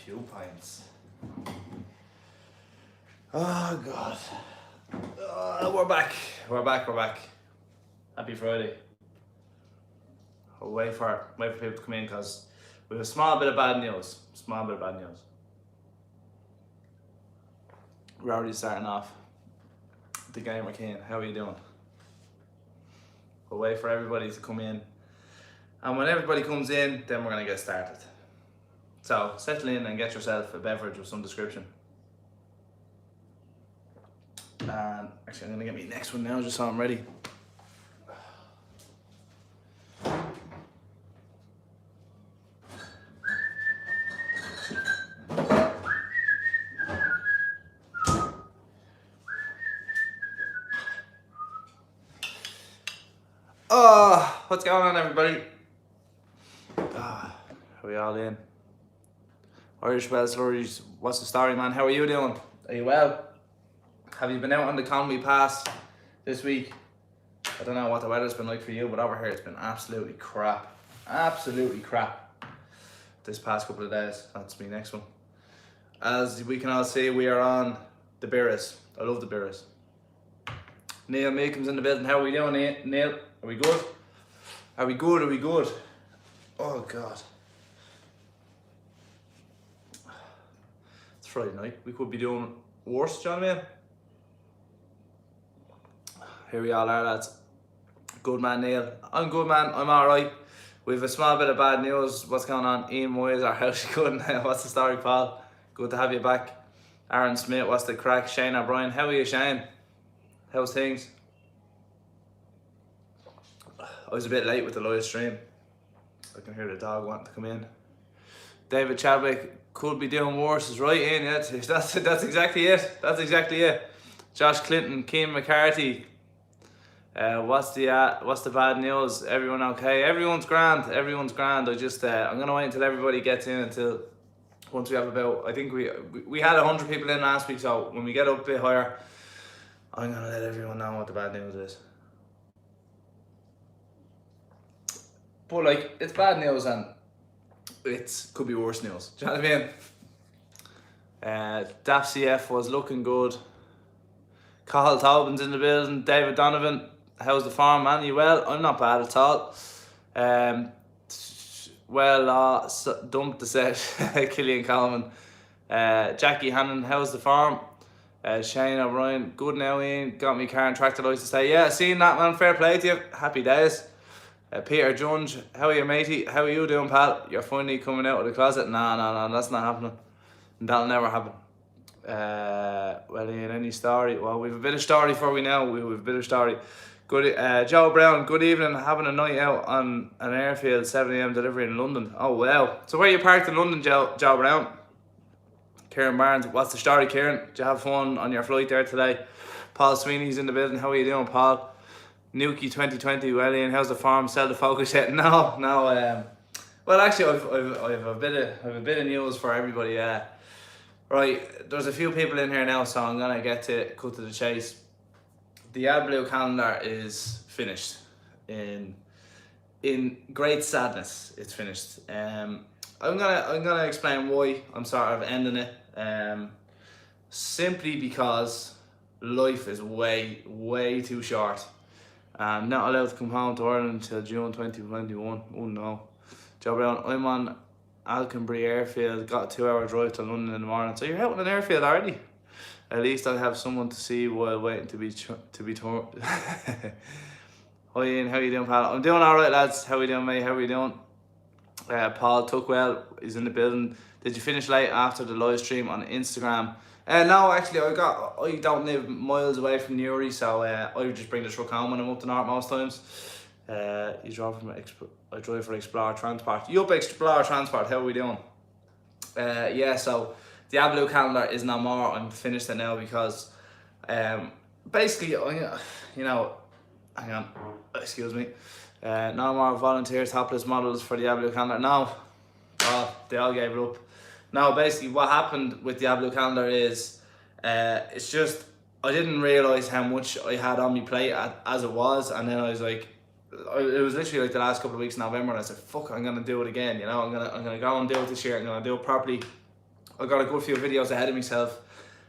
few pints. Oh God. We're back. Happy Friday. I'll wait for people to come in because we have a small bit of bad news. We're already starting off. The Gamer King, how are you doing? We'll wait for everybody to come in. And when everybody comes in, then we're going to get started. So settle in and get yourself a beverage of some description. And actually I'm going to get my next one now just so I'm ready. Oh, what's going on, everybody? Are we all in? Irish Well Stories, what's the story, man? How are you doing? Are you well? Have you been out on the Conwy Pass this week? I don't know what the weather's been like for you, but over here it's been absolutely crap. Absolutely crap. This past couple of days. That's my next one. As we can all see, we are on the Beers. I love the Beers. Neil Meekham's in the building. How are we doing, Neil? Are we good? Are we good? Oh God. It's Friday night. We could be doing worse, John, man. Here we all are, lads. Good man, Neil. I'm good, man. I'm alright. We have a small bit of bad news. What's going on? Ian Moyes, how's she going? What's the story, Paul? Good to have you back. Aaron Smith, what's the crack? Shane O'Brien, how are you, Shane? How's things? I was a bit late with the live stream. I can hear the dog wanting to come in. David Chadwick could be doing worse, is right, Ian. Yeah, that's exactly it. That's exactly it. Josh Clinton, Keane McCarthy. What's the bad news? Everyone okay? Everyone's grand. I just I'm gonna wait until everybody gets in until once we have about, I think we had 100 people in last week, so when we get up a bit higher, I'm gonna let everyone know what the bad news is. But like, it's bad news and it could be worse news. Do you know what I mean? Daft CF was looking good. Cathal Tobin's in the building. David Donovan, how's the farm, man? You well? I'm not bad at all. Dumped the set. Killian Coleman. Jackie Hannon, how's the farm? Shane O'Brien, good now, Ian. Got me car and tractor lights to say. Yeah, seeing that, man. Fair play to you. Happy days. Peter Junge, how are you, matey? How are you doing, pal? You're finally coming out of the closet? No, that's not happening. That'll never happen. Well, Ian, any story? Well, we've a bit of story for we now. We've a bit of story. Good, Joe Brown, good evening. Having a night out on an airfield, 7 AM delivery in London. Oh, wow. So where are you parked in London, Joe Brown? Kieran Barnes, what's the story, Kieran? Did you have fun on your flight there today? Paul Sweeney's in the building. How are you doing, Paul? Nuki 2020, well, Ian, how's the farm? Sell the focus yet? No. Well, actually, I've a bit of news for everybody. Right, there's a few people in here now, so I'm gonna cut to the chase. The Diablo calendar is finished. In great sadness, it's finished. I'm gonna explain why I'm sort of ending it. Simply because life is way too short. I'm not allowed to come home to Ireland until June 2021. Oh no. Joe Brown, I'm on Alconbury airfield, got a 2-hour drive to London in the morning. So you're out on an airfield already? At least I have someone to see while waiting to be torn. Hi Ian, how you doing, pal? I'm doing alright, lads. How we doing, mate? How we doing? Paul Tuckwell is in the building. Did you finish late after the live stream on Instagram? No, actually, I don't live miles away from Newry, so I just bring the truck home when I'm up the north most times. I drive for Explorer Transport. You up Explorer Transport? How are we doing? Yeah, so Diablo calendar is no more. I'm finished it now because basically, you know, hang on, excuse me. No more volunteers, topless models for Diablo calendar. No, they all gave it up. Now, basically, what happened with Diablo calendar is, it's just I didn't realise how much I had on my plate as it was, and then I was like, it was literally like the last couple of weeks in November, and I said, "Fuck, I'm gonna do it again." You know, I'm gonna go and do it this year. I'm gonna do it properly. I got a good few videos ahead of myself,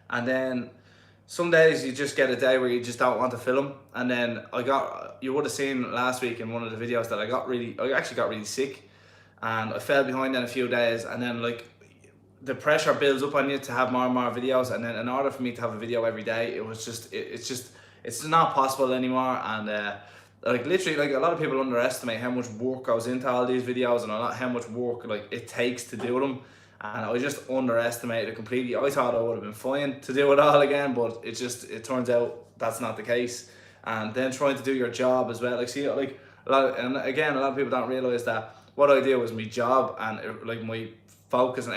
and then some days you just get a day where you just don't want to film. And then you would have seen last week in one of the videos that I actually got really sick, and I fell behind in a few days, and then like the pressure builds up on you to have more and more videos, and then in order for me to have a video every day, it's not possible anymore. And like literally, like a lot of people underestimate how much work goes into all these videos, and how much work like it takes to do them. And I just underestimated it completely. I thought I would have been fine to do it all again, but it turns out that's not the case. And then trying to do your job as well, like see, like a lot of people don't realize that what I do is my job, and like my focus and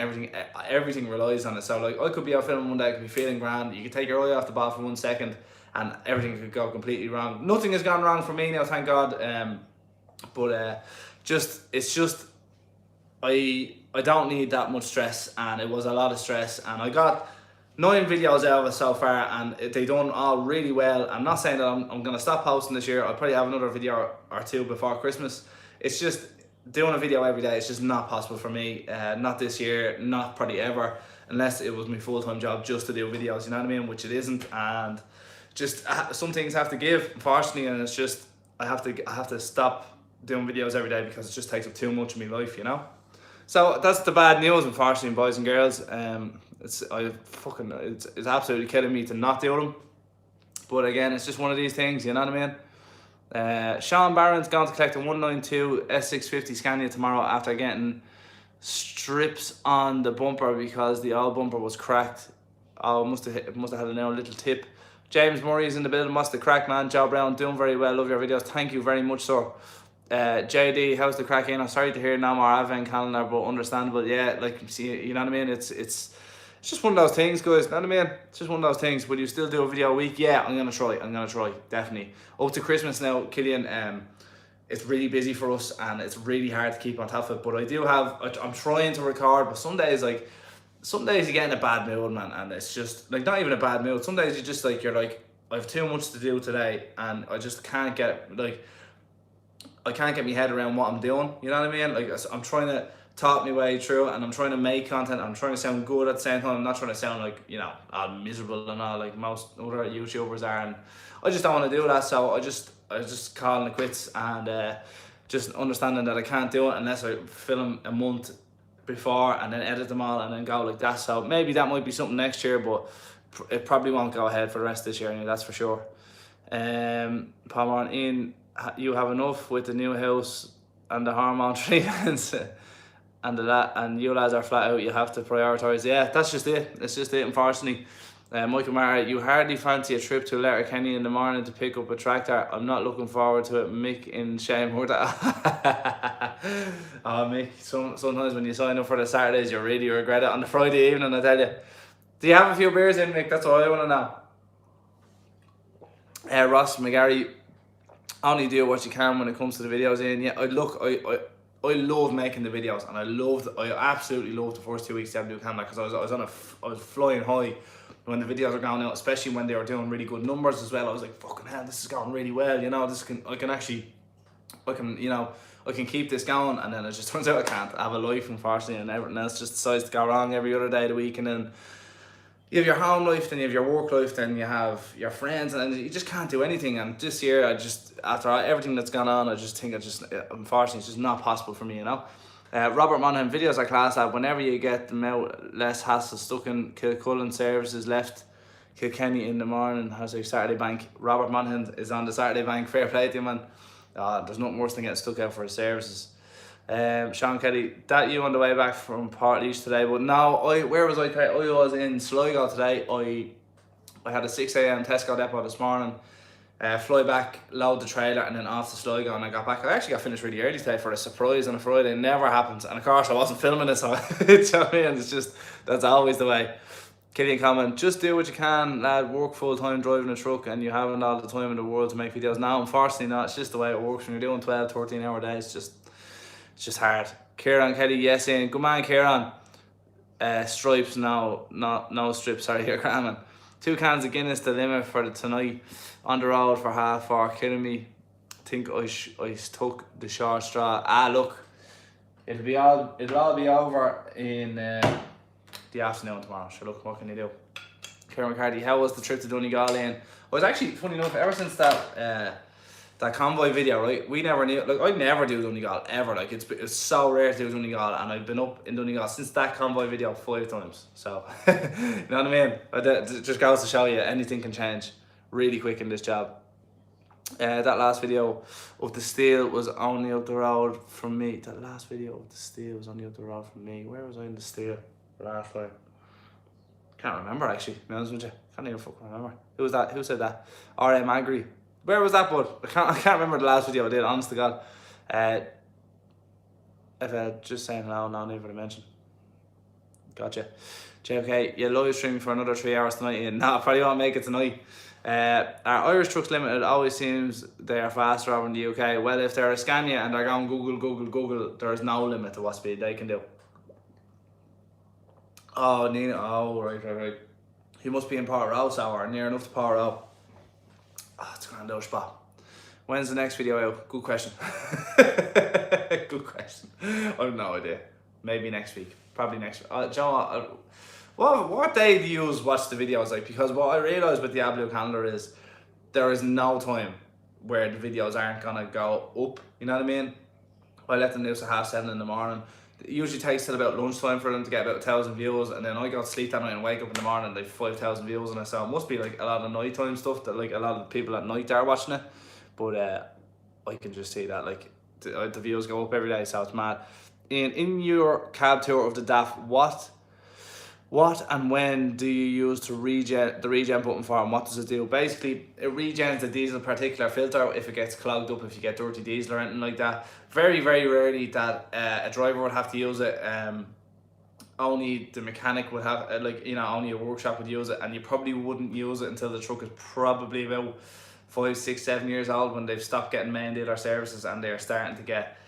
everything relies on it. So like I could be out filming one day, I could be feeling grand, you could take your eye off the ball for 1 second and everything could go completely wrong. Nothing has gone wrong for me now, thank God. I don't need that much stress, and it was a lot of stress, and I got 9 videos out of it so far, and they done all really well. I'm not saying that I'm gonna stop posting this year. I'll probably have another video or 2 before Christmas. It's just doing a video every day, it's just not possible for me. Not this year, not probably ever, unless it was my full-time job just to do videos, you know what I mean, which it isn't. And just some things have to give, unfortunately, and it's just I have to stop doing videos every day because it just takes up too much of my life, you know. So that's the bad news, unfortunately, boys and girls. It's absolutely killing me to not do them, but again, it's just one of these things, you know what I mean. Sean Barron's going to collect a 192 S650 Scania tomorrow after getting strips on the bumper because the old bumper was cracked. Oh, must have had a little tip. James Murray is in the building. What's the crack, man? Joe Brown, doing very well. Love your videos. Thank you very much, sir. JD, how's the crack in? I'm sorry to hear no more advent calendar, but understandable. Yeah, like, see, you know what I mean? It's just one of those things, guys. You know what I mean? It's just one of those things. Will you still do a video a week? Yeah, I'm gonna try. Definitely. Up to Christmas now, Killian. It's really busy for us, and it's really hard to keep on top of it. But I'm trying to record, but some days you get in a bad mood, man, and it's just like not even a bad mood. Some days you're like, I have too much to do today, and I just can't get I can't get my head around what I'm doing. You know what I mean? Like, I'm trying to talk my way through it, and I'm trying to make content. I'm trying to sound good at the same time. I'm not trying to sound like, you know, all miserable and all like most other YouTubers are, and I just don't want to do that. So I just calling it quits, and just understanding that I can't do it unless I film a month before and then edit them all and then go like that. So maybe that might be something next year, but it probably won't go ahead for the rest of this year anyway, that's for sure. Palmer in, you have enough with the new house and the hormone treatments and you lads are flat out, you have to prioritise. Yeah, that's just it. It's just it, unfortunately. Michael Mara, you hardly fancy a trip to Letterkenny in the morning to pick up a tractor. I'm not looking forward to it. Mick in Shame. Oh, Mick, sometimes when you sign up for the Saturdays, you really regret it on the Friday evening, I tell you. Do you have a few beers in, Mick? That's all I want to know. Ross McGarry, only do what you can when it comes to the videos in. Yeah, I love making the videos, and I absolutely loved the first 2 weeks of Diablo Canada because I was flying high when the videos are going out, especially when they were doing really good numbers as well. I was like, fucking hell, this is going really well, you know, I can keep this going. And then it just turns out I can't. I have a life, unfortunately, and everything else just decides to go wrong every other day of the week. And then you have your home life, then you have your work life, then you have your friends, and you just can't do anything. And this year, after everything that's gone on, I just think unfortunately, it's just not possible for me, you know. Robert Monaghan, videos are class lad. Whenever you get them out, less hassle. Stuck in Kilcullen services, left Kilkenny in the morning, has a Saturday bank. Robert Monaghan is on the Saturday bank. Fair play to you, man. There's nothing worse than getting stuck out for his services. Sean Kelly, that you on the way back from Portlaoise today? But no, where was I? I was in Sligo today. I had a 6 a.m. Tesco depot this morning. Fly back, load the trailer, and then off to Sligo, and I got back. I actually got finished really early today for a surprise on a Friday. It never happens, and of course I wasn't filming it, so it's just, that's always the way. Killian comment, just do what you can, lad. Work full time driving a truck, and you haven't all the time in the world to make videos. No, unfortunately not. It's just the way it works when you're doing 12, 13 hour days. It's just hard. Kieran Kelly, yes, in. Good man, Kieran. Stripes, no strips. Sorry, you're cramming. 2 cans of Guinness, the limit for tonight. On the road for 4:30, killing me. Think I took the short straw. Look, it'll all be over in the afternoon tomorrow. Sure, look, what can you do? Kieran McCarthy, how was the trip to Donegal, Ian? I was actually, funny enough, ever since that convoy video, right? We never knew, like, I never do Donegal ever. Like, it's so rare to do Donegal, and I've been up in Donegal since that convoy video 5 times. So, you know what I mean? But it just goes to show you, anything can change really quick in this job. That last video of the steel was only up the road from me. That last video of the steel was only up the road from me. Where was I in the steel last time? Can't remember, actually, to be honest with you. Can't even fucking remember. Who was that? Who said that? RM Agri. Where was that, bud? I can't remember the last video I did, honest to God. If just saying hello, no need for the mention. Gotcha. JK, you're live streaming for another 3 hours tonight, Ian. No, I probably won't make it tonight. Our Irish Trucks Limited always seems they are faster over in the UK. Well, if they're a Scania and they're going Google, there is no limit to what speed they can do. Oh, Nina. Oh, right. He must be in Port Row, so or near enough to Port Row. Oh, it's a grand old spot. When's the next video out? Good question. Good question. I have no idea. Maybe next week. Probably next week. Joe, what day do you watch the videos like? Because what I realise with the Diablo calendar is there is no time where the videos aren't gonna go up. You know what I mean? I let them news at 7:30 in the morning. It usually takes till about lunchtime for them to get about 1,000 views, and then I go to sleep that night and wake up in the morning and they've 5,000 views on it. So it must be like a lot of nighttime stuff that like a lot of people at night are watching it. But I can just see that like the views go up every day, so it's mad. In your cab tour of the DAF, what and when do you use to regen the regen button for, and what does it do? Basically, it regens the diesel particulate filter if it gets clogged up, if you get dirty diesel or anything like that. Very, very rarely that a driver would have to use it. Only the mechanic would have, only a workshop would use it, and you probably wouldn't use it until the truck is probably about 5, 6, 7 years old, when they've stopped getting main dealer services and they're starting to get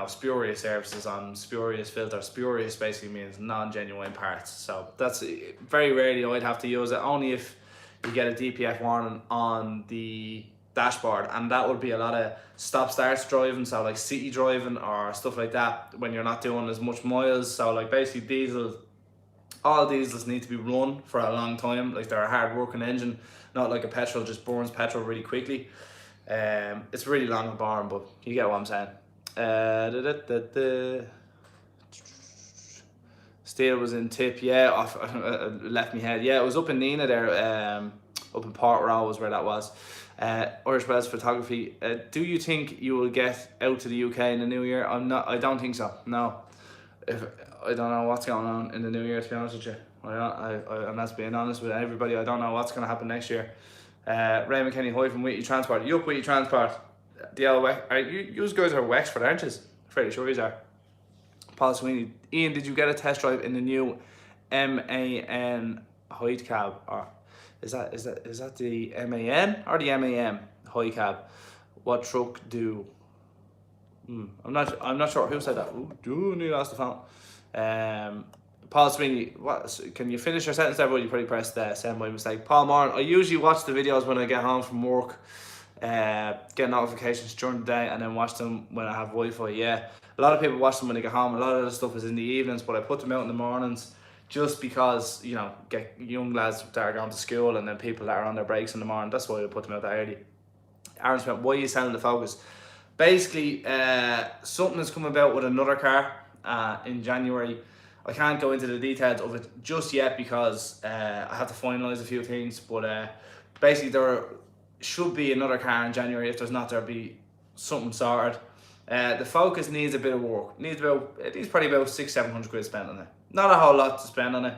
spurious services on spurious filters. Spurious basically means non-genuine parts. So that's very rarely I'd have to use it, only if you get a DPF warning on the dashboard, and that would be a lot of stop starts driving, so like city driving or stuff like that, when you're not doing as much miles. So like basically all diesels need to be run for a long time. Like they're a hard working engine, not like a petrol just burns petrol really quickly. It's really long and boring, but you get what I'm saying. Steel was in Tip, yeah. Left me head. Yeah, it was up in Nina there. Up in Port Row was where that was. Irish Wells Photography. Do you think you will get out to the UK in the new year? I don't think so. No. I don't know what's going on in the new year, to be honest with you. And that's being honest with everybody. I don't know what's going to happen next year. Ray McKenny, hi from Wheatley Transport. You up Wheatley Transport? You guys are Wexford, aren't you? Pretty sure you are. Paul Sweeney. Ian, did you get a test drive in the new MAN Height cab, or is that the MAN or the MAM High cab? What truck do? I'm not sure who said that. Ooh, you lost the phone. Paul Sweeney, can you finish your sentence there? But you probably pressed send by mistake. Paul Moran, I usually watch the videos when I get home from work, get notifications during the day, and then watch them when I have Wi-Fi. Yeah, a lot of people watch them when they get home. A lot of the stuff is in the evenings, but I put them out in the mornings just because, get young lads that are going to school and then people that are on their breaks in the morning. That's why I put them out that early. Aaron Smith, why are you selling the Focus? Basically, something has come about with another car in January. I can't go into the details of it just yet because I have to finalise a few things, but basically there should be another car in January. If there's not, there'll be something sorted. The Focus needs a bit of work. It needs probably about 600-700 quid spent on it. Not a whole lot to spend on it.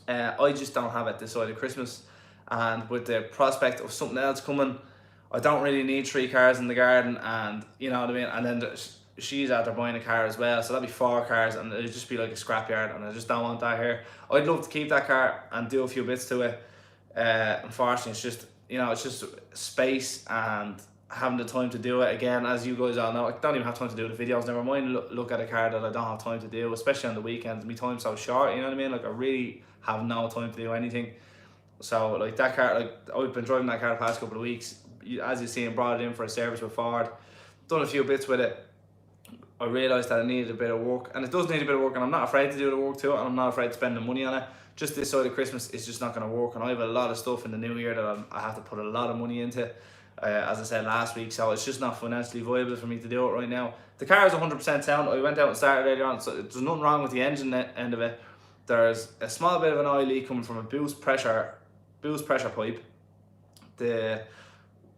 I just don't have it this side of Christmas, and with the prospect of something else coming, I don't really need 3 cars in the garden, and you know what I mean. And then she's out there buying a car as well, so that'd be 4 cars, and it'd just be like a scrapyard, and I just don't want that here. I'd love to keep that car and do a few bits to it. Unfortunately, it's just space and having the time to do it. Again, as you guys all know, I don't even have time to do the videos, never mind look at a car that I don't have time to do, especially on the weekends. My time's so short, you know what I mean? Like I really have no time to do anything. So like that car, like I've been driving that car the past couple of weeks. As you see, I brought it in for a service with Ford, done a few bits with it. I realised that I needed a bit of work, and it does need a bit of work, and I'm not afraid to do the work to it, and I'm not afraid to spend the money on it. Just this side of Christmas, it's just not going to work, and I have a lot of stuff in the new year that I have to put a lot of money into, as I said last week, so it's just not financially viable for me to do it right now. The car is 100% sound. I went out and started earlier on, so there's nothing wrong with the engine end of it. There's a small bit of an oil leak coming from a boost pressure pipe. The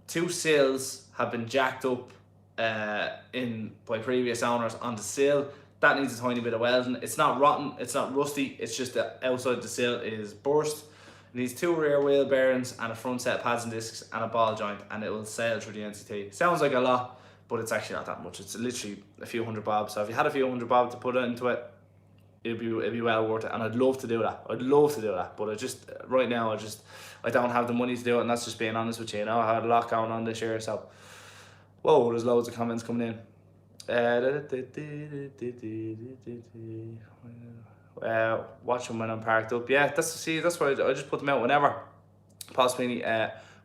two sills have been jacked up by previous owners on the sill. That needs a tiny bit of welding. It's not rotten, it's not rusty, it's just that outside the sill is burst. It needs 2 rear wheel bearings and a front set of pads and discs and a ball joint, and it will sail through the NCT. Sounds like a lot, but it's actually not that much. It's literally a few hundred bob. So if you had a few hundred bob to put into it, it'd be well worth it, and I'd love to do that. But right now I don't have the money to do it, and that's just being honest with you. You know, I had a lot going on this year, so whoa, there's loads of comments coming in. Watching when I'm parked up. Yeah, that's why I just put them out whenever. Possibly.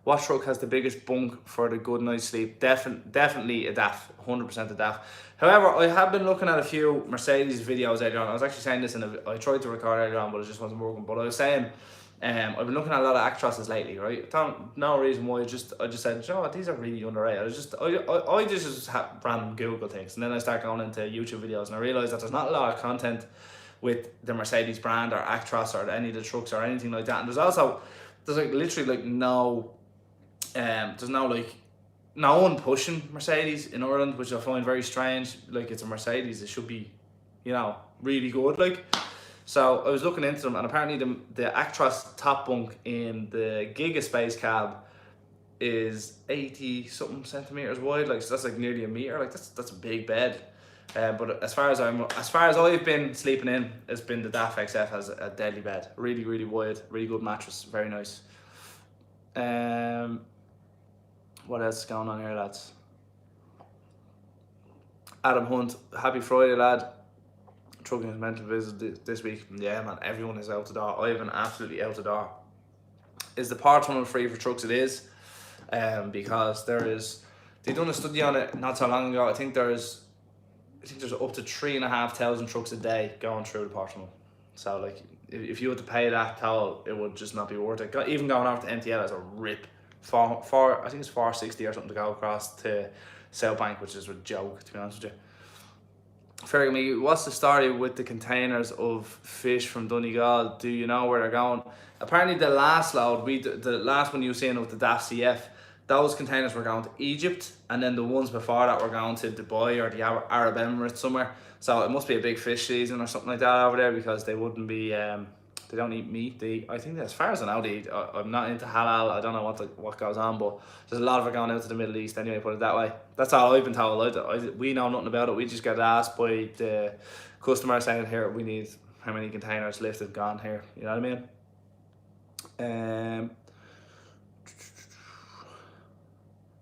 What truck has the biggest bunk for the good night's sleep? Definitely a DAF, 100% a DAF. However, I have been looking at a few Mercedes videos earlier on. I was actually saying this I tried to record earlier on, but it just wasn't working. But I was saying, I've been looking at a lot of Actros's lately, right? No reason why. I just said, you know what, these are really underrated. I just have random Google things, and then I start going into YouTube videos, and I realise that there's not a lot of content with the Mercedes brand or Actros or any of the trucks or anything like that. And there's like literally like there's no one pushing Mercedes in Ireland, which I find very strange. Like, it's a Mercedes, it should be, you know, really good. Like, so I was looking into them, and apparently the Actros top bunk in the Giga Space cab is 80 something centimeters wide. Like, so that's like nearly a meter. Like, that's a big bed. But as far as I've been sleeping in, it's been the DAF XF has a deadly bed, really, really wide, really good mattress, very nice. What else is going on here, lads? Adam Hunt, happy Friday, lad. Trucking is meant to visit this week. Yeah, man, everyone is out the door. I've been absolutely out the door. Is the part tunnel free for trucks? It is, because they done a study on it not so long ago. I think there's up to 3,500 trucks a day going through the part tunnel. So like, if you had to pay that toll, it would just not be worth it. Even going over to MTL is a rip. I think it's 460 or something to go across to South Bank, which is a joke, to be honest with you. Fergie, what's the story with the containers of fish from Donegal? Do you know where they're going? Apparently the last load, the last one you were seeing of the DAF CF, those containers were going to Egypt, and then the ones before that were going to Dubai or the Arab Emirates somewhere. So it must be a big fish season or something like that over there, because they wouldn't be, they don't eat meat. I think, as far as I know, they eat. I'm not into halal. I don't know what goes on, but there's a lot of it going out to the Middle East anyway, put it that way. That's all I've been told. We know nothing about it. We just get asked by the customer saying, here, we need how many containers lifted, gone here. You know what I mean?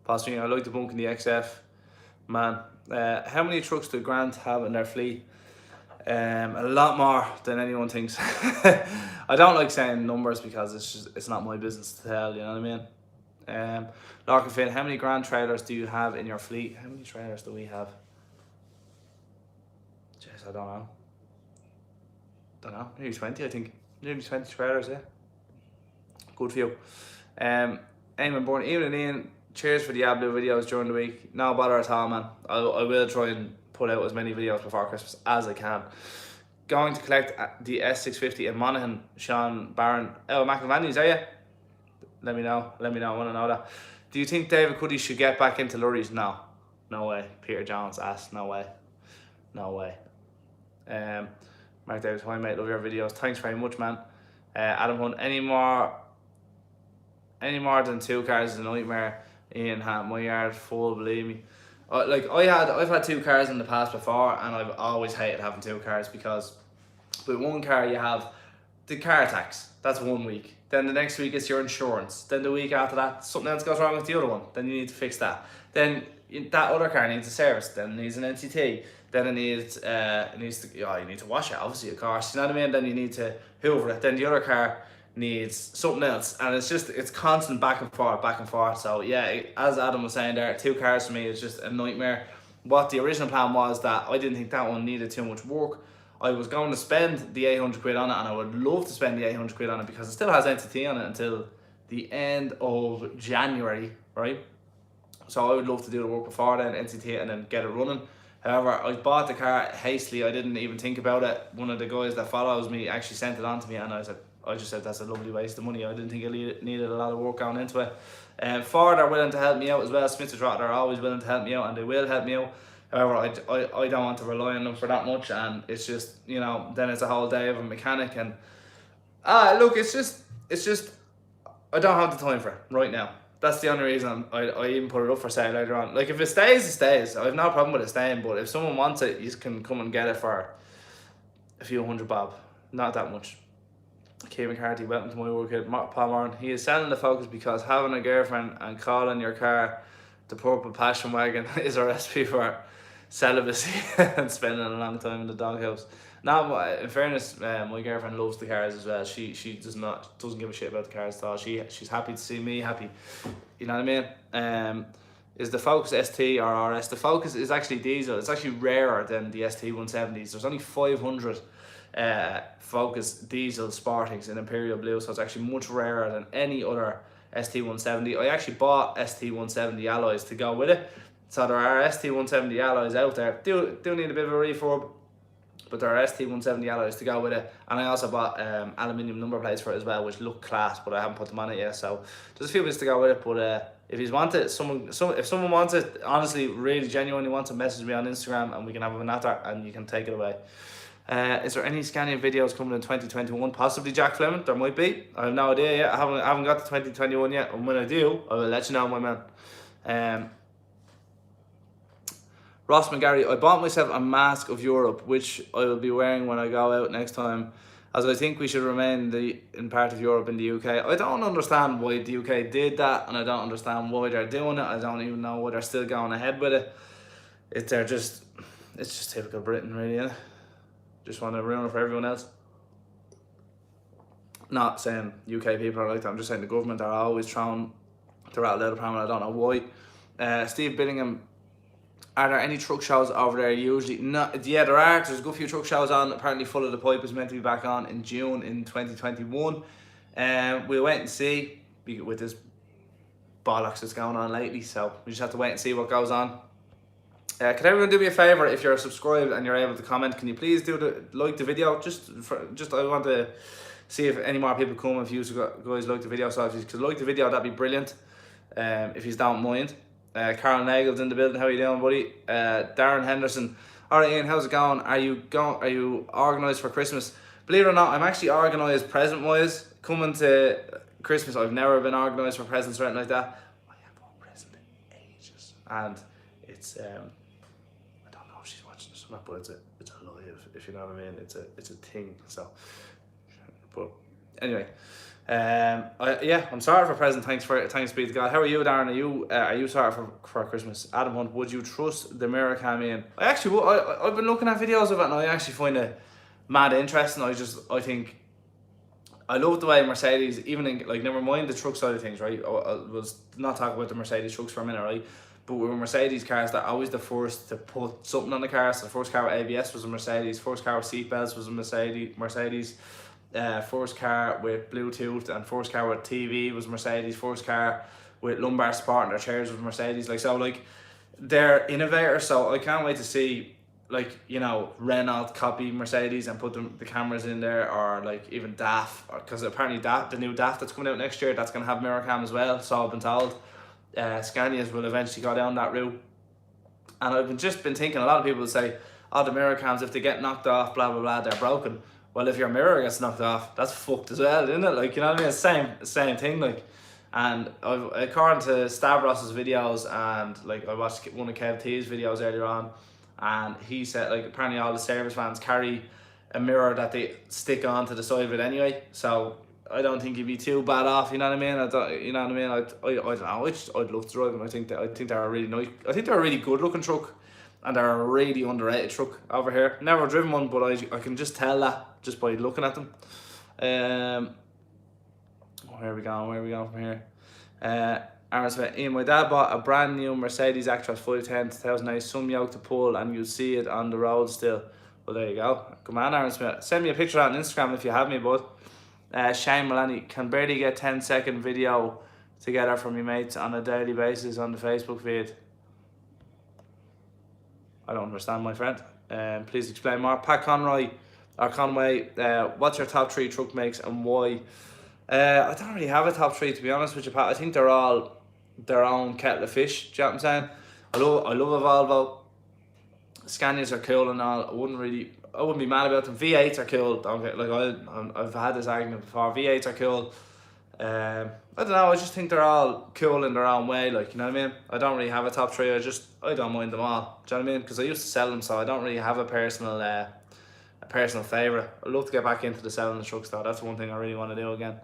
Possibly, I like the bunk in the XF. Man, how many trucks do Grant have in their fleet? A lot more than anyone thinks. I don't like saying numbers because it's not my business to tell, you know what I mean? Larkin Finn, how many Grand trailers do you have in your fleet? How many trailers do we have? Jeez, I don't know. Nearly 20, I think. Nearly 20 trailers, yeah. Good for you. Eamon Bourne, Eamon and Ian, cheers for Diablo videos during the week. No bother at all, man. I will try and put out as many videos before Christmas as I can. Going to collect the S650 in Monaghan, Sean Barron. Oh, McIlvanny's, are you? Let me know. I want to know that. Do you think David Cuddy should get back into lorries? No way. Peter Jones asked, no way. Mark Davis, hi mate, love your videos. Thanks very much, man. Adam Hunt, any more than 2 cars is a nightmare. Ian, my yard full, believe me. I've had 2 cars in the past before, and I've always hated having 2 cars, because with 1 car you have the car tax. That's 1 week. Then the next week it's your insurance. Then the week after that, something else goes wrong with the other one. Then you need to fix that. Then that other car needs a service. Then it needs an NCT. Then you need to wash it, obviously, of course. You know what I mean? Then you need to hoover it. Then the other car needs something else, and it's constant back and forth. So yeah, as Adam was saying there, 2 cars for me is just a nightmare. what the original plan was, that I didn't think that one needed too much work. I was going to spend the 800 quid on it, and I would love to spend the 800 quid on it because it still has NTT on it until the end of January, right? So I would love to do the work before then, NTT, and then get it running. However, I bought the car hastily. I didn't even think about it. One of the guys that follows me actually sent it on to me, and I just said that's a lovely waste of money. I didn't think it needed a lot of work going into it. Ford are willing to help me out as well. Smith & Trotton are always willing to help me out, and they will help me out. However, I don't want to rely on them for that much, and it's just, you know, then it's a whole day of a mechanic, and look, it's just I don't have the time for it right now. That's the only reason I even put it up for sale later on. Like, if it stays, it stays. I have no problem with it staying, but if someone wants it, you can come and get it for a few hundred bob. Not that much. Kevin Carty, welcome to my work here. Paul Moran, he is selling the Focus because having a girlfriend and calling your car the purple passion wagon is a recipe for celibacy and spending a long time in the doghouse. Now, in fairness, my girlfriend loves the cars as well. She doesn't give a shit about the cars at all. She's happy to see me happy. You know what I mean? Is the Focus ST or RS? The Focus is actually diesel. It's actually rarer than the ST 170s. There's only 500 Focus diesel Sportings in Imperial Blue, so it's actually much rarer than any other ST 170. I actually bought ST 170 alloys to go with it. So there are ST 170 alloys out there. Do need a bit of a refurb, but there are ST 170 alloys to go with it. And I also bought aluminium number plates for it as well, which look class, but I haven't put them on it yet. So there's a few bits to go with it. But if you want it, if someone wants it, honestly, really genuinely wants to message me on Instagram, and we can have a natter and you can take it away. Is there any Scania videos coming in 2021? Possibly Jack Fleming. There might be. I have no idea yet. I haven't got to 2021 yet. And when I do, I will let you know, my man. Ross McGarry, I bought myself a mask of Europe, which I will be wearing when I go out next time, as I think we should remain in part of Europe in the UK. I don't understand why the UK did that, and I don't understand why they're doing it. I don't even know why they're still going ahead with it. It's just typical Britain, really, isn't it? Just want to ruin it for everyone else. Not saying UK people are like that. I'm just saying the government are always throwing the rattle out of pram, and I don't know why. Steve Billingham, are there any truck shows over there usually? No, yeah, there are. There's a good few truck shows on. Apparently Full of the Pipe is meant to be back on in June in 2021. We'll wait and see with this bollocks that's going on lately. So we just have to wait and see what goes on. Can everyone do me a favour? If you're subscribed and you're able to comment, can you please like the video? Just I want to see if any more people come. If you guys like the video, so if you could like the video, that'd be brilliant. If you don't mind. Carl Nagel's in the building. How you doing, buddy? Darren Henderson. All right, Ian, how's it going? Are you organised for Christmas? Believe it or not, I'm actually organised present-wise. Coming to Christmas, I've never been organised for presents or anything like that. I have bought a present in ages, and it's I don't know if she's watching this or not, but it's a live, if you know what I mean. It's a thing. So, but anyway. I'm sorry for present. Thanks be to God. How are you, Darren? Are you sorry for Christmas? Adam Hunt, would you trust the mirror cam in? I've been looking at videos of it, and I actually find it mad interesting. I think I love the way Mercedes, even in, like, never mind the truck side of things, right? We'll not talk about the Mercedes trucks for a minute, right? But with Mercedes cars, they're always the first to put something on the car. So the first car with ABS was a Mercedes. First car with seatbelts was a Mercedes. First car with Bluetooth and first car with TV was Mercedes. First car with lumbar support and their chairs was Mercedes. They're innovators, so I can't wait to see, Renault copy Mercedes and put the cameras in there, or like even DAF, because apparently the new DAF that's coming out next year, that's going to have mirror cam as well, so I've been told. Scanias will eventually go down that route, and I've just been thinking, a lot of people will say, oh, the mirror cams, if they get knocked off, blah blah blah, they're broken. Well, if your mirror gets knocked off, that's fucked as well, isn't it? Like, you know what I mean? It's same thing, like. And according to Stavros's videos, and like I watched one of Kev T's videos earlier on, and he said, like, apparently all the service vans carry a mirror that they stick onto the side of it anyway. So I don't think you'd be too bad off. You know what I mean? I don't know. I'd love to drive them. I think they're a really nice. I think they're a really good looking truck. And they're a really underrated truck over here. Never driven one, but I can just tell that just by looking at them. Where are we going from here? Aaron Smith, Ian, my dad bought a brand new Mercedes Actros 510 2008, some yoke to pull, and you'll see it on the road still. Well, there you go. Come on, Aaron Smith. Send me a picture on Instagram if you have me, bud. Shane Mullaney, can barely get 10-second video together from your mates on a daily basis on the Facebook feed. I don't understand, my friend. Please explain more. Pat Conway, what's your top 3 truck makes and why? I don't really have a top 3, to be honest with you, Pat. I think they're all their own kettle of fish. Do you know what I'm saying? I love a Volvo. Scanias are cool and all. I wouldn't be mad about them. V8s are cool. I've had this argument before. V8s are cool. I don't know. I just think they're all cool in their own way. Like, you know what I mean? I don't really have a top 3. I don't mind them all. Do you know what I mean? Because I used to sell them, so I don't really have a personal favourite. I'd love to get back into the selling the trucks though. That's one thing I really want to do again.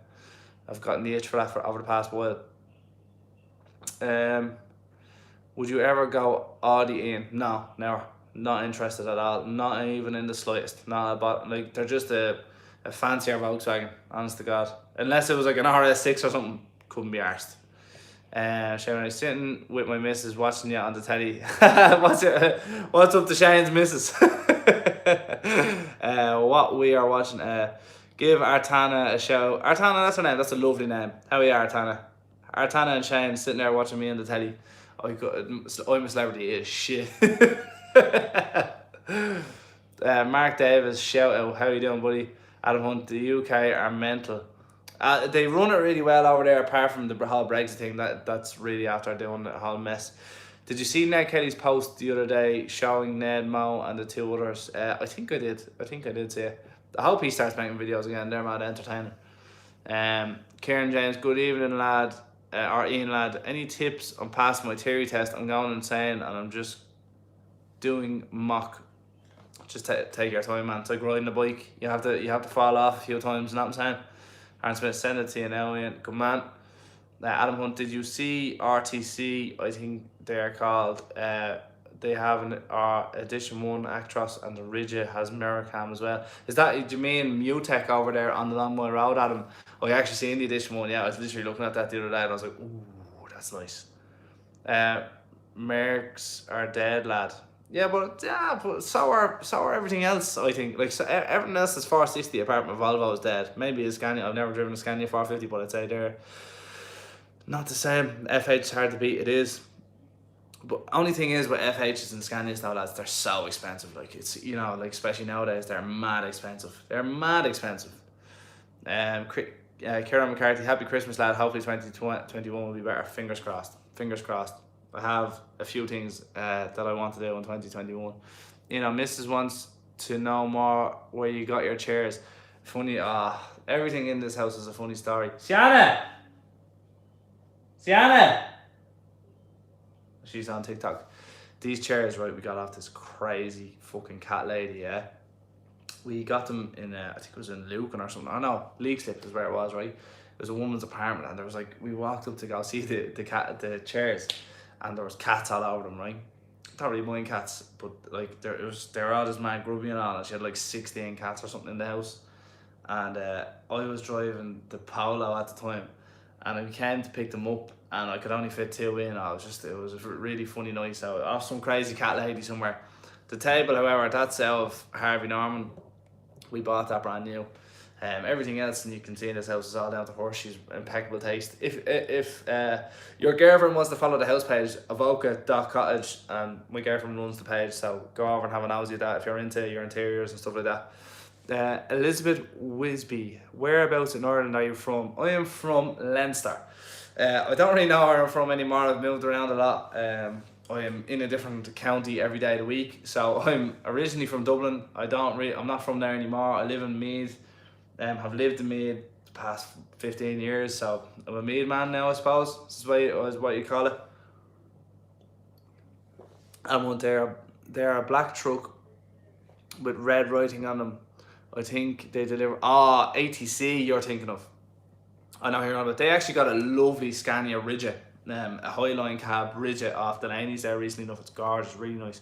I've gotten the itch for that over the past while. Would you ever go Audi in? No, never. Not interested at all. Not even in the slightest. Like, they're just a fancier Volkswagen, honest to God. Unless it was like an RS6 or something, couldn't be arsed. Shane, I was sitting with my missus watching you on the telly. What's up to Shane's missus? What we are watching. Give Artana a show. Artana, that's her name. That's a lovely name. How are you, Artana? Artana and Shane sitting there watching me on the telly. I'm a celebrity is shit. Mark Davis, shout out. How you doing, buddy? Adam Hunt, the UK are mental. They run it really well over there, apart from the whole Brexit thing. That's really after doing the whole mess. Did you see Ned Kelly's post the other day showing Ned, Mo and the 2 others? I think I did see it. I hope he starts making videos again. They're mad entertaining. Kieran James, good evening, lad. Or Ian, lad. Any tips on passing my theory test? I'm going insane and I'm just doing mock. Just take your time, man. It's like riding a bike. You have to fall off a few times. You know what I'm saying? Aaron Smith, send it to you now, Ian. Good man. Adam Hunt, did you see RTC? I think they are called. They have an Edition 1 Actros, and the Ridge has mirror cam as well. Do you mean Mutech over there on the Long Mile Road, Adam? Oh, you actually seen the Edition 1? Yeah, I was literally looking at that the other day and I was like, ooh, that's nice. Mercs are dead, lad. Yeah, but so are everything else, I think. Like, so everything else is 460 apart from Volvo is dead. Maybe a Scania. I've never driven a Scania 450, but I'd say they're not the same. FH is hard to beat, it is. But only thing is with FHs and Scanias though, lads, they're so expensive. Like, it's, you know, like, especially nowadays, they're mad expensive. Kieran McCarthy, happy Christmas, lad. Hopefully 2021 will be better. Fingers crossed. I have a few things that I want to do in 2021. You know, Mrs. wants to know more where you got your chairs. Funny, everything in this house is a funny story. Sienna! She's on TikTok. These chairs, right, we got off this crazy fucking cat lady, yeah? We got them in, I think it was in Lucan or something. Oh no, Leixlip is where it was, right? It was a woman's apartment, and there was like, we walked up to go see the chairs, and there was cats all over them, right? Not really mind cats, but like they were all just mad grubby and all, and she had like 16 cats or something in the house. And I was driving the Polo at the time, and I came to pick them up, and I could only fit 2 in. It was a really funny night. So off some crazy cat lady somewhere. The table, however, that's out of Harvey Norman. We bought that brand new. Everything else, and you can see in this house, is all down to her. She's impeccable taste. If your girlfriend wants to follow the house page, avoca.cottage, and my girlfriend runs the page, so go over and have a nosy at that if you're into your interiors and stuff like that. Elizabeth Wisby, whereabouts in Ireland are you from? I am from Leinster. I don't really know where I'm from anymore. I've moved around a lot. I am in a different county every day of the week. So I'm originally from Dublin. I'm not from there anymore. I live in Meath. Have lived in Meath the past 15 years. So I'm a Meath man now, I suppose. This is what you call it. And they're a black truck with red writing on them. I think they deliver. ATC you're thinking of. I know you're on it. They actually got a lovely Scania Ridge, a Highline cab Ridge off the Laney's there recently enough. It's gorgeous, really nice.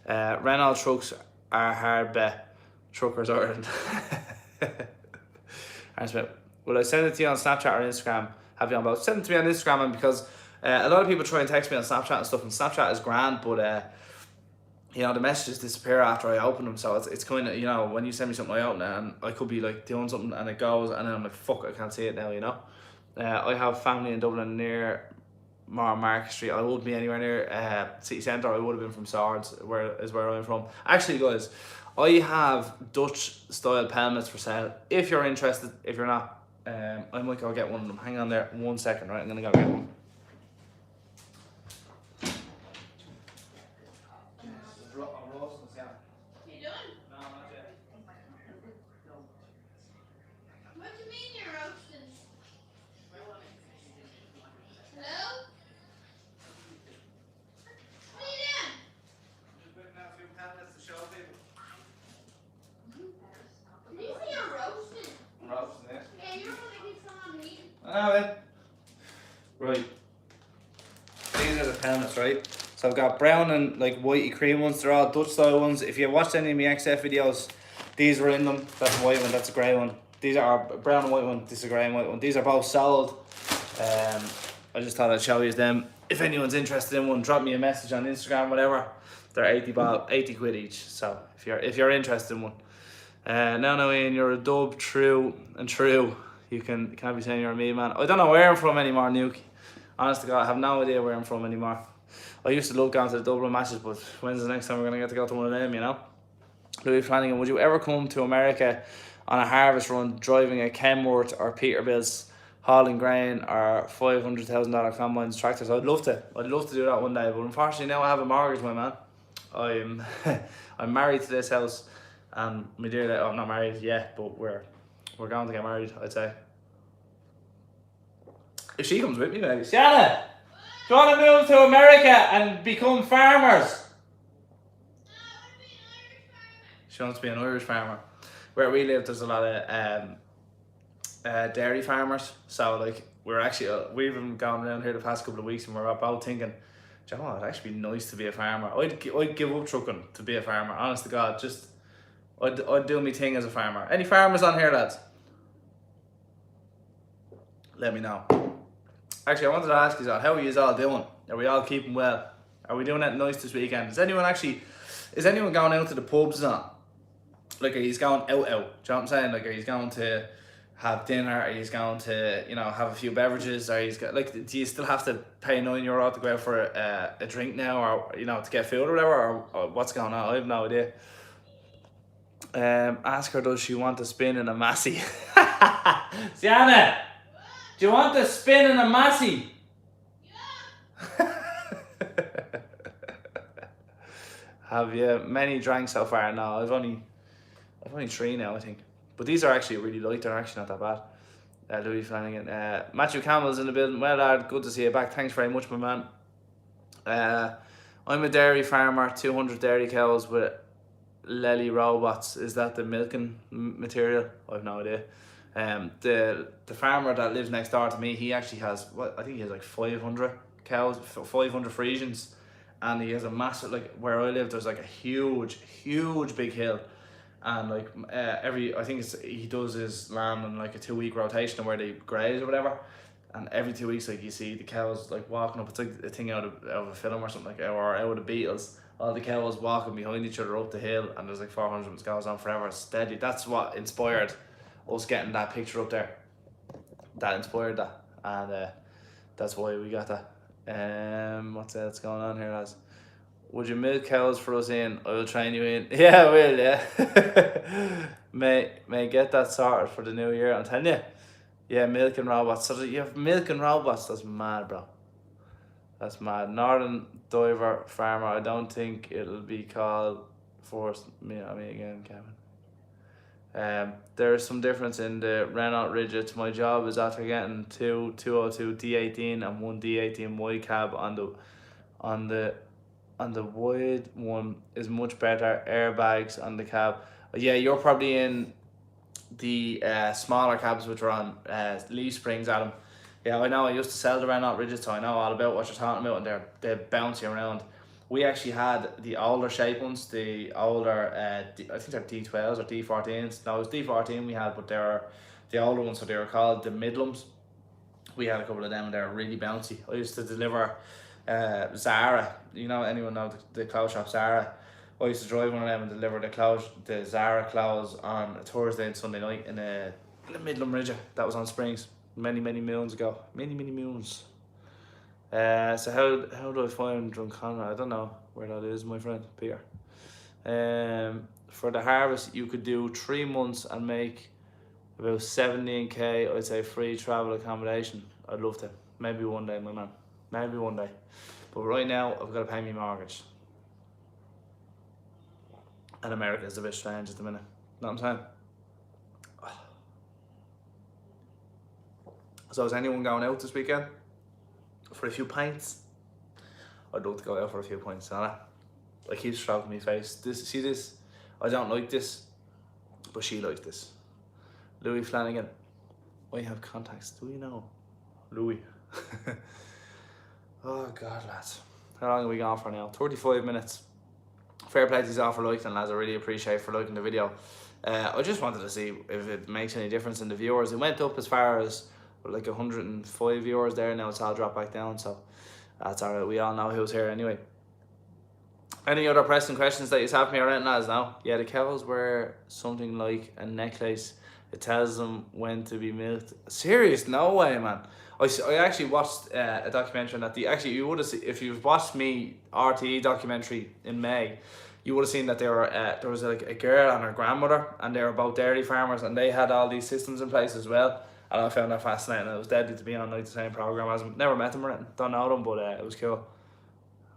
Renault trucks are hard bet. Truckers Ireland. Will I send it to you on Snapchat or Instagram? Have you on both? Send it to me on Instagram, and because A lot of people try and text me on Snapchat and stuff, and Snapchat is grand, but you know, the messages disappear after I open them, so it's kind of, you know, when you send me something, I open it and I could be like doing something and it goes, and then I'm like, fuck, I can't see it now, you know. I have family in Dublin near Market Street. I wouldn't be anywhere near city centre. I would have been from Swords, where I'm from. Actually, guys, I have Dutch style pelmets for sale. If you're interested, if you're not, I might go get one of them. Hang on there 1 second, right? I'm gonna go get one. Right, these are the pelmets, right? So I've got brown and like whitey cream ones. They're all Dutch style ones. If you watched any of my XF videos, these were in them. That's a white one, that's a grey one. These are brown and white one, this is a grey and white one. These are both sold. I just thought I'd show you them. If anyone's interested in one, drop me a message on Instagram, whatever. They're 80 quid each. So if you're interested in one. Now Ian, you're a dub, true and true. You can't be saying you're a me man. I don't know where I'm from anymore, Nuke. Honest to God, I have no idea where I'm from anymore. I used to love going to the Dublin matches, but when's the next time we're going to get to go to one of them, you know? Louis Flanagan, would you ever come to America on a harvest run driving a Kenworth or Peterbilt's hauling grain or $500,000 combines tractors? I'd love to do that one day, but unfortunately now I have a mortgage, my man. I'm married to this house, and my dear lady, I'm not married yet, but we're going to get married, I'd say. If she comes with me, maybe. Sienna, do you want to move to America and become farmers? She wants to be an Irish farmer. Where we live, there's a lot of dairy farmers. So like we've been going around here the past couple of weeks, and we're about thinking, do you know what, it'd actually be nice to be a farmer. I'd give up trucking to be a farmer. Honest to God, just I'd do my thing as a farmer. Any farmers on here, lads? Let me know. Actually, I wanted to ask you all, how are you all doing? Are we all keeping well? Are we doing anything nice this weekend? Is anyone going out to the pubs now? Like, are you going out? Do you know what I'm saying? Like, are you going to have dinner? Are you going to, you know, have a few beverages? Are you like, do you still have to pay €9 to go out for a drink now, or, you know, to get food or whatever, or what's going on? I have no idea. Ask her, does she want to spin in a Massey? Sienna, do you want to spin in a Massey? Yeah. Have you many drank so far? No, I've only 3 now, I think. But these are actually really light. They're actually not that bad. Louis Flanagan. Matthew Campbell's in the building. Well, lad, good to see you back. Thanks very much, my man. I'm a dairy farmer. 200 dairy cows with Lely robots. Is that the milking material? I have no idea. The farmer that lives next door to me, he actually has, I think he has like 500 cows, 500 Friesians, and he has a massive, like where I live, there's like a huge big hill, and like I think he does his lamb in like a 2-week rotation where they graze or whatever, and every 2 weeks, like, you see the cows like walking up. It's like a thing out of a film or something, like, or out of the Beatles. All the cows walking behind each other up the hill, and there's like 400 of them. Goes on forever, steady. That's what inspired us getting that picture up there. That inspired that, and that's why we got that. What's else going on here, lads? Would you milk cows for us, Ian? I will train you in. Yeah, I will, yeah. may get that sorted for the new year, I'm telling you. Yeah, milking robots. So you have milking robots. That's mad, bro. That's mad. Northern Diver Farmer. I don't think it'll be called forced. Me again, Kevin. There's some difference in the Renault Ridgets. My job is after getting 202 D18 and 1 D18 Y cab on the wide one is much better. Airbags on the cab. Yeah, you're probably in the smaller cabs which are on leaf springs, Adam. Yeah, I know. I used to sell the Renault Ridges, so I know all about what you're talking about, and they're bouncing around. We actually had the older shape ones, the older, I think they're D12s or D14s. No, it was D14 we had, but they're the older ones, so they were called the Midlums. We had a couple of them, and they were really bouncy. I used to deliver Zara. You know, anyone know the clothes shop Zara? I used to drive one of them and deliver the Zara clothes on a Thursday and Sunday night in the Midland Ridge. That was on Springs many moons ago. Many moons. So how do I find Drumconnor? I don't know where that is, my friend Peter. For the harvest, you could do 3 months and make about 17k. I'd say free travel accommodation. I'd love to. Maybe one day, my man. Maybe one day. But right now, I've got to pay my mortgage. And America is a bit strange at the minute. Know what I'm saying? So is anyone going out this weekend for a few pints? I'd love to go out for a few pints, I keep stroking my face. See this? I don't like this, but she likes this. Louis Flanagan. I have contacts. Do you know? Louis. Oh God, lads. How long are we gone for now? 35 minutes. Fair play to you all for liking, lads. I really appreciate for liking the video. I just wanted to see if it makes any difference in the viewers. It went up as far as like 105 viewers there. Now it's all dropped back down, so that's alright. We all know who's here anyway. Any other pressing questions that you have me around, lads? Now, yeah, the cows wear something like a necklace. It tells them when to be milked. Serious? No way, man. I actually watched a documentary on that. You would have seen, if you've watched me RTE documentary in May, you would have seen that there was like a girl and her grandmother, and they were both dairy farmers, and they had all these systems in place as well. And I found that fascinating. It was deadly to be on like the same program as them. Never met them or anything, don't know them, but it was cool.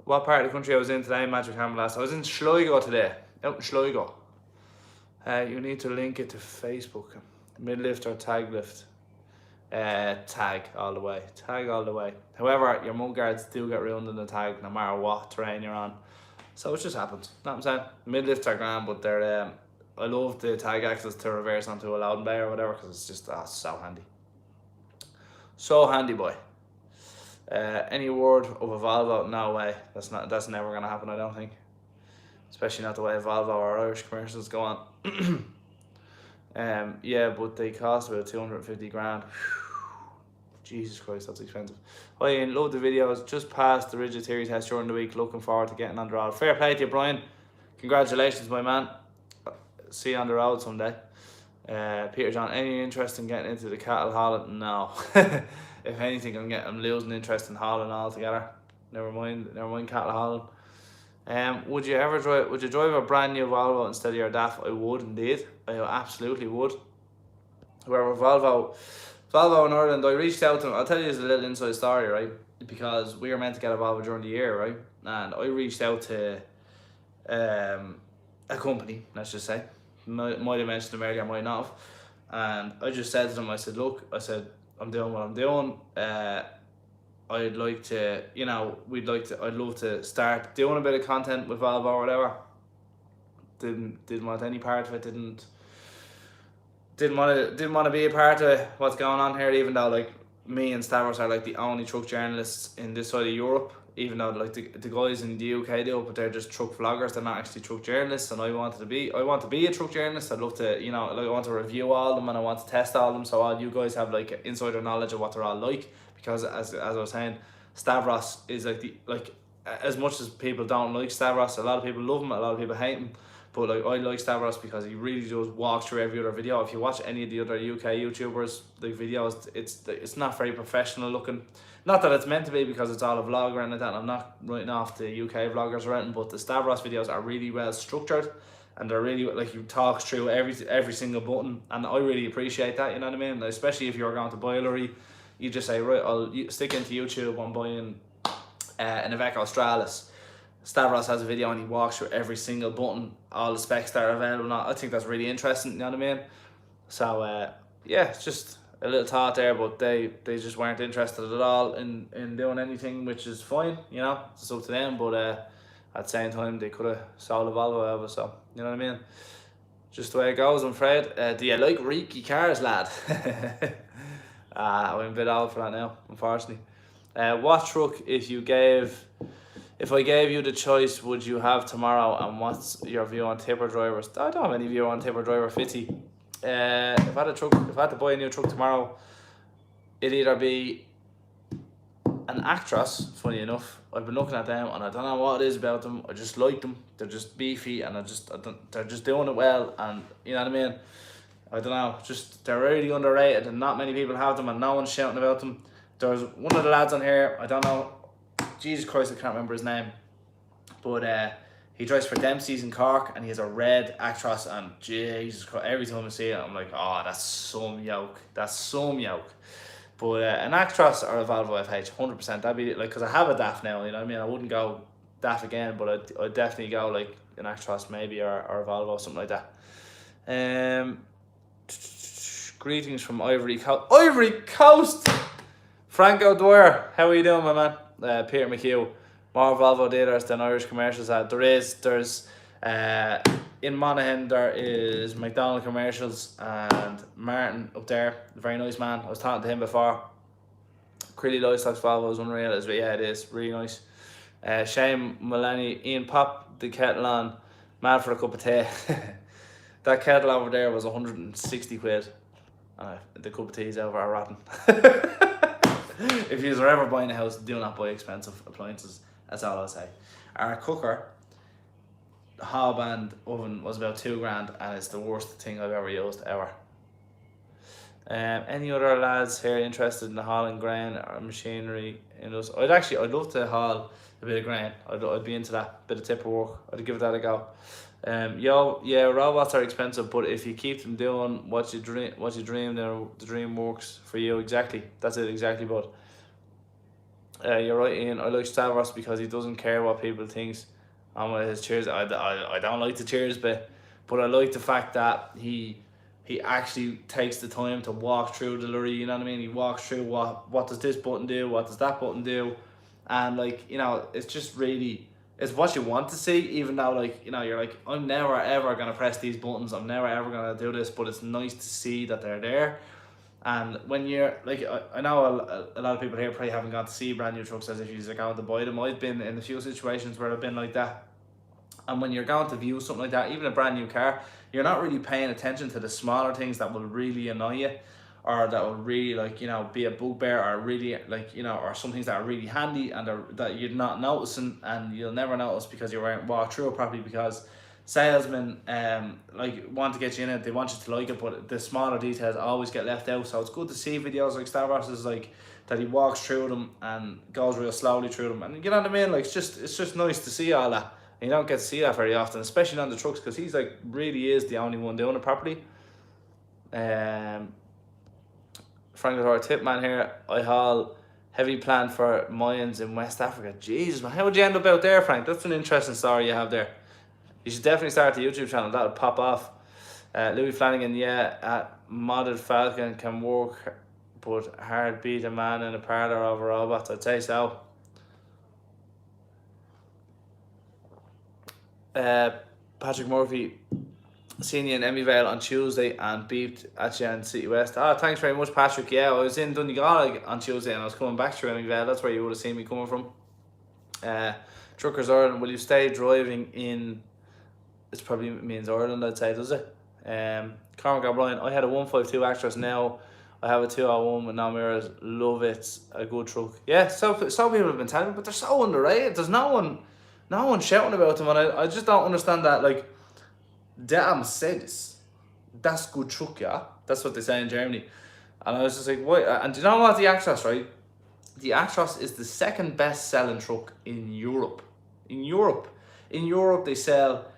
What part of the country I was in today, Magic Hammer last? I was in Sligo today, out in Sligo. You need to link it to Facebook. Midlift or tag lift? Tag all the way. Tag all the way. However, your mud guards do get ruined in the tag no matter what terrain you're on. So it just happens. Know what I'm saying? Midlifts are grand, but they're I love the tag access to reverse onto a Loudon Bay or whatever, because it's just so handy. So handy, boy. Any word of a Volvo? No way. That's never gonna happen, I don't think. Especially not the way Volvo or Irish commercials go on. Yeah, but they cost about 250 grand. Jesus Christ, that's expensive. Oh yeah, love the videos. Just passed the rigid theory test during the week. Looking forward to getting on the road. Fair play to you, Brian. Congratulations, my man. See you on the road someday. Peter John, any interest in getting into the cattle hauling? No. If anything, I'm losing interest in hauling altogether. Never mind cattle hauling. Would you drive a brand new Volvo instead of your DAF? I would indeed. I absolutely would. However, Volvo in Ireland, I reached out to them. I'll tell you this a little inside story, right? Because we were meant to get a Volvo during the year, right? And I reached out to a company, let's just say. Might have mentioned them earlier, might not have. And I just said to them, I said, look, I'm doing what I'm doing. I'd like to, I'd love to start doing a bit of content with Volvo or whatever. Didn't want any part of it, didn't want to be a part of what's going on here, even though like me and Stavros are like the only truck journalists in this side of Europe, even though like the guys in the UK do it, but they're just truck vloggers, they're not actually truck journalists. And I want to be a truck journalist. I'd love to, I want to review all of them and I want to test all of them, so all you guys have like insider knowledge of what they're all like. Because as I was saying, Stavros is like as much as people don't like Stavros, a lot of people love him, a lot of people hate him. But like, I like Stavros because he really does walk through every other video. If you watch any of the other UK YouTubers, like videos, it's not very professional looking. Not that it's meant to be, because it's all a vlog or anything. I'm not writing off the UK vloggers or anything, but the Stavros videos are really well structured, and they're really like, you talk through every single button, and I really appreciate that. You know what I mean? Especially if you're going to Boilery, you just say, right, I'll stick into YouTube. I'm buying an Iveco Australis. Stavros has a video and he walks through every single button, all the specs that are available. I think that's really interesting, you know what I mean? So yeah, it's just a little thought there, but they just weren't interested at all in doing anything, which is fine, it's up to them. But at the same time, they could have sold a Volvo over, so you know what I mean? Just the way it goes, I'm afraid. Do you like reeky cars, lad? I'm a bit old for that now, unfortunately. What truck, if I gave you the choice, would you have tomorrow, and what's your view on tipper drivers? I don't have any view on tipper driver fitty. If I had to buy a new truck tomorrow, it'd either be an Actros, funny enough, I've been looking at them and I don't know what it is about them. I just like them. They're just beefy and they're just doing it well, and you know what I mean. I don't know, just they're really underrated and not many people have them and no one's shouting about them. There's one of the lads on here, I don't know, Jesus Christ, I can't remember his name, but he drives for Dempsey's in Cork and he has a red Actros, and Jesus Christ, every time I see it I'm like, oh, that's some yoke, that's some yoke. But an Actros or a Volvo FH, 100%, that'd be like, because I have a DAF now, you know what I mean. I wouldn't go DAF again, but I'd definitely go like an Actros maybe, or a Volvo, something like that. Greetings from Ivory Coast. Ivory Coast! Franco Dwyer, how are you doing, my man? Peter McHugh. More Volvo dealers than Irish commercials. There's in Monaghan there is McDonald Commercials, and Martin up there, very nice man. I was talking to him before. Crilly Livestock Volvo is unreal, yeah, it is really nice. Shane Mullaney, Ian, pop the kettle on, mad for a cup of tea. That kettle over there was 160 quid. The cup of tea is over rotten. If you're ever buying a house, do not buy expensive appliances. That's all I'll say. Our cooker, hob and oven, was about $2,000, and it's the worst thing I've ever used ever. Any other lads here interested in the hauling grain or machinery in us? I'd love to haul a bit of grain. I'd be into that bit of tipper work. I'd give that a go. Yeah, robots are expensive, but if you keep them doing what you dream, the dream works for you. Exactly, that's it. Exactly, but you're right, Ian. I like Stavros because he doesn't care what people thinks on his cheers. I don't like the cheers bit, but I like the fact that he actually takes the time to walk through the lorry. You know what I mean? He walks through what does this button do, what does that button do, and like, you know, it's just really. It's what you want to see, even though, like, you know, you're like, I'm never ever gonna press these buttons, I'm never ever gonna do this, but it's nice to see that they're there. And when you're like, I know a lot of people here probably haven't got to see brand new trucks as if you're going to buy them. I've been in a few situations where I've been like that, and when you're going to view something like that, even a brand new car, you're not really paying attention to the smaller things that will really annoy you, or that will really, like, you know, be a bugbear, or really, like, you know, or some things that are really handy and that you're not noticing, and you'll never notice because you weren't walked through it properly, because salesmen like want to get you in it, they want you to like it, but the smaller details always get left out. So it's good to see videos like Stavros is like that, he walks through them and goes real slowly through them, and you know what I mean, like, it's just nice to see all that. And you don't get to see that very often, especially on the trucks, because he's like really is the only one doing it properly. Frank Dwyer, tip man here. I haul heavy plant for mines in West Africa. Jesus, man, how would you end up out there, Frank? That's an interesting story you have there. You should definitely start the YouTube channel. That'll pop off. Louis Flanagan, yeah, modded Falcon can work, but hard beat a man in a parlour over robots. I'd say so. Patrick Murphy, seen you in Emmyvale on Tuesday and beeped at you in City West. Thanks very much, Patrick. Yeah, I was in Donegal on Tuesday and I was coming back through Emmyvale. That's where you would have seen me coming from. Truckers Ireland, will you stay driving in? It probably means Ireland, I'd say, does it? Cormac O'Brien, I had a 152 Actros, now I have a 201 with no mirrors. Love it, a good truck. Yeah, so people have been telling me, but they're so underrated. There's no one shouting about them, and I just don't understand that. Like, der Mercedes, that's good truck, yeah? That's what they say in Germany. And I was just like, why? And do you know what, the Actros, right? The Actros is the second best selling truck in Europe. In Europe they sell,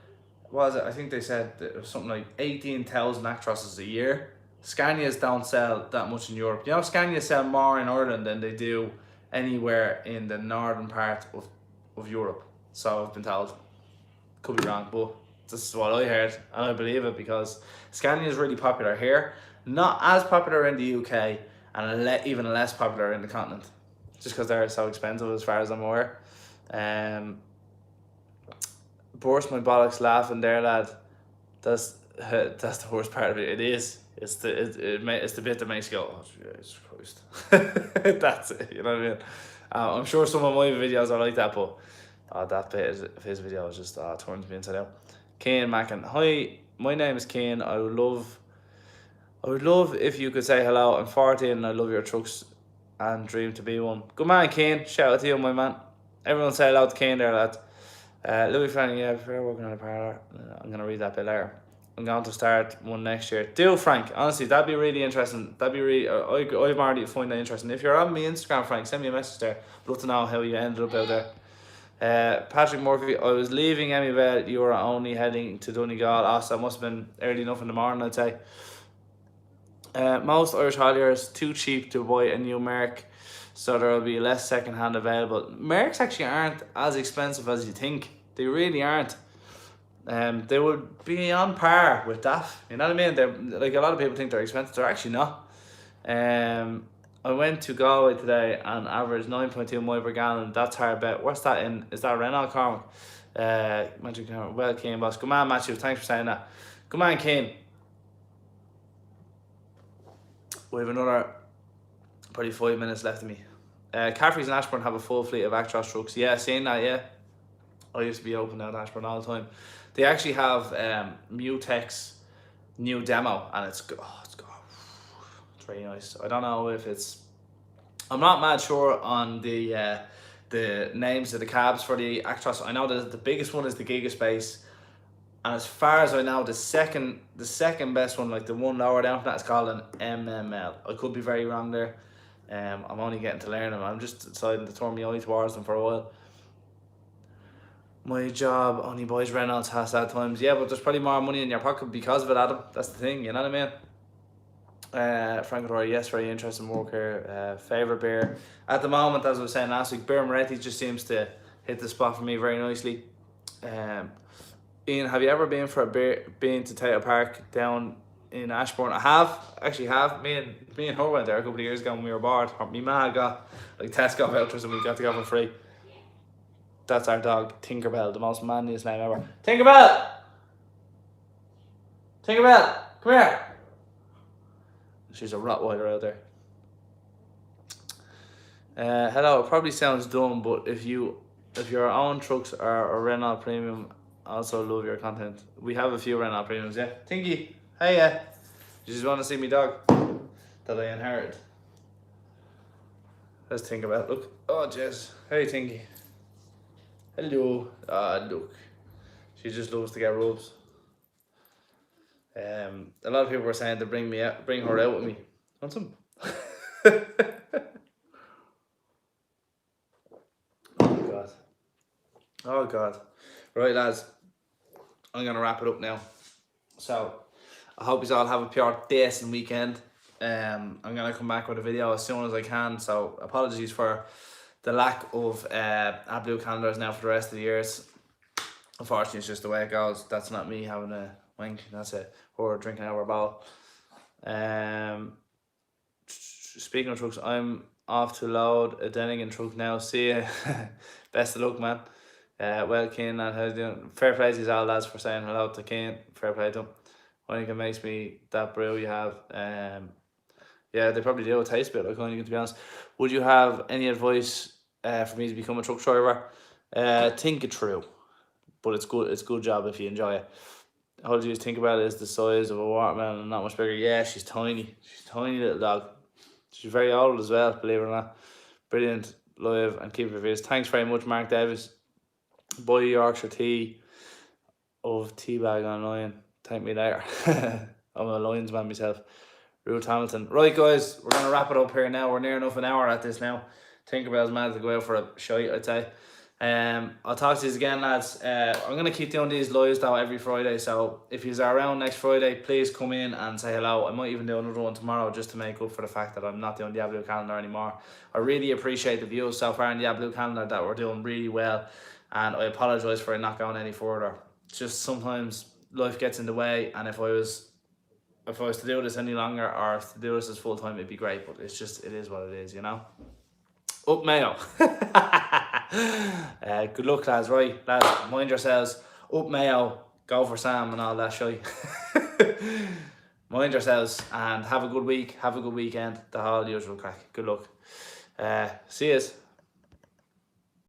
what was it? I think they said something like 18,000 Actroses a year. Scanias don't sell that much in Europe. You know, Scanias sell more in Ireland than they do anywhere in the northern part of Europe. So I've been told. Could be wrong, but this is what I heard, and I believe it, because Scania is really popular here, not as popular in the UK, and even less popular in the continent, just because they're so expensive as far as I'm aware. Burst my bollocks laughing there, lad. That's the worst part of it. It is. It's the bit that makes you go, oh Jesus Christ. That's it. You know what I mean? I'm sure some of my videos are like that, but that bit of his video is just turns me inside out. Cian Mackin, hi, my name is Cian. I would love if you could say hello. I'm 14 and I love your trucks. and dream to be one. Good man, Kane. Shout out to you, my man. Everyone say hello to Kane there, lads. Louis Frank, yeah, if you're working on a parlour, I'm going to read that bit later. I'm going to start one next year. Do, Frank. Honestly, that'd be really interesting. That'd be really, I'd already find that interesting. If you're on my Instagram, Frank, send me a message there. I'd love to know how you ended up out there. Patrick Murphy, I was leaving Emmyvale. You were only heading to Donegal. So that must have been early enough in the morning, I'd say. Most Irish holidays too cheap to buy a new Merc, so there will be less second hand available. Mercs actually aren't as expensive as you think. They really aren't. They would be on par with DAF. You know what I mean? They're like, a lot of people think they're expensive. They're actually not. I went to Galway today and averaged 9.2 miles per gallon. That's hard bet. What's that in? Is that Renault Cormac? Magic Cormac. Well, Kane, boss. Good man, Matthew. Thanks for saying that. Good man, Kane. We have another probably 5 minutes left of me. Caffrey's and Ashburn have a full fleet of Actros trucks. Yeah, seeing that, yeah. I used to be open down at Ashburn all the time. They actually have Mutex new demo, and it's very nice. I don't know if it's... I'm not mad sure on the names of the cabs for the Actros. I know that the biggest one is the Gigaspace. And as far as I know, the second best one, like the one lower down from that, is called an MML. I could be very wrong there. I'm only getting to learn them. I'm just deciding to turn my eye towards them for a while. My job only buys Reynolds has at times. Yeah, but there's probably more money in your pocket because of it, Adam. That's the thing, you know what I mean? Frank Roy, yes, very interesting work here. Favourite beer at the moment, as I was saying last week, Beer Moretti just seems to hit the spot for me very nicely. Ian, have you ever been for a beer, been to Tato Park down in Ashbourne? I actually have. Me and her went there a couple of years ago when we were bored. My ma got like Tesco vouchers and we got to go for free. That's our dog, Tinkerbell, the most manliest name ever. Tinkerbell! Tinkerbell, come here! She's a Rottweiler out there. Hello, it probably sounds dumb, but if your own trucks are a Renault Premium, also love your content. We have a few Renault Premiums, yeah. Tinky, hey, yeah. You just want to see me dog that I inherited. Let's think about it. Look, oh jeez. Hey Tinky. Hello. Look. She just loves to get rubs. A lot of people were saying to bring her out with me. Want some? Oh god. Right lads, I'm gonna wrap it up now. So I hope you all have a pure decent weekend. I'm gonna come back with a video as soon as I can. So apologies for the lack of AdBlue calendars now for the rest of the years. Unfortunately, it's just the way it goes. That's not me having a wank. That's it. Or drinking out of our bottle. Speaking of trucks, I'm off to load a Dennigan truck now. See ya. Best of luck, man. Well, Kane, how's you doing? Fair play to you all lads for saying hello to Kane. Fair play to him. I think it makes me that brew you have. Yeah, they probably do. It tastes a bit like Heineken, to be honest. Would you have any advice for me to become a truck driver? Think it through, but it's good. It's a good job if you enjoy it. All you think about it is the size of a watermelon and not much bigger. Yeah, she's tiny. She's a tiny little dog. She's very old as well, believe it or not. Brilliant, live and keep your videos. Thanks very much, Mark Davis. Buy Yorkshire tea of teabag online. Thank me later. I'm a Lions man myself. Ruth Hamilton. Right guys, we're gonna wrap it up here now. We're near enough an hour at this now. Tinkerbell's mad to go out for a shite, I'd say. I'll talk to you again, lads. I'm gonna keep doing these lives though every Friday. So if you're around next Friday, please come in and say hello. I might even do another one tomorrow just to make up for the fact that I'm not doing the AdBlue calendar anymore. I really appreciate the views so far in the AdBlue calendar, that we're doing really well. And I apologise for it not going any further. It's just sometimes life gets in the way, and if I was to do this any longer, or to do this as full time, it'd be great. But it's just, it is what it is, you know. Up Mayo. Good luck, lads. Right, lads, mind yourselves. Up Mayo. Go for Sam and all that shit. Mind yourselves and have a good week. Have a good weekend. The whole usual crack. Good luck. See yous.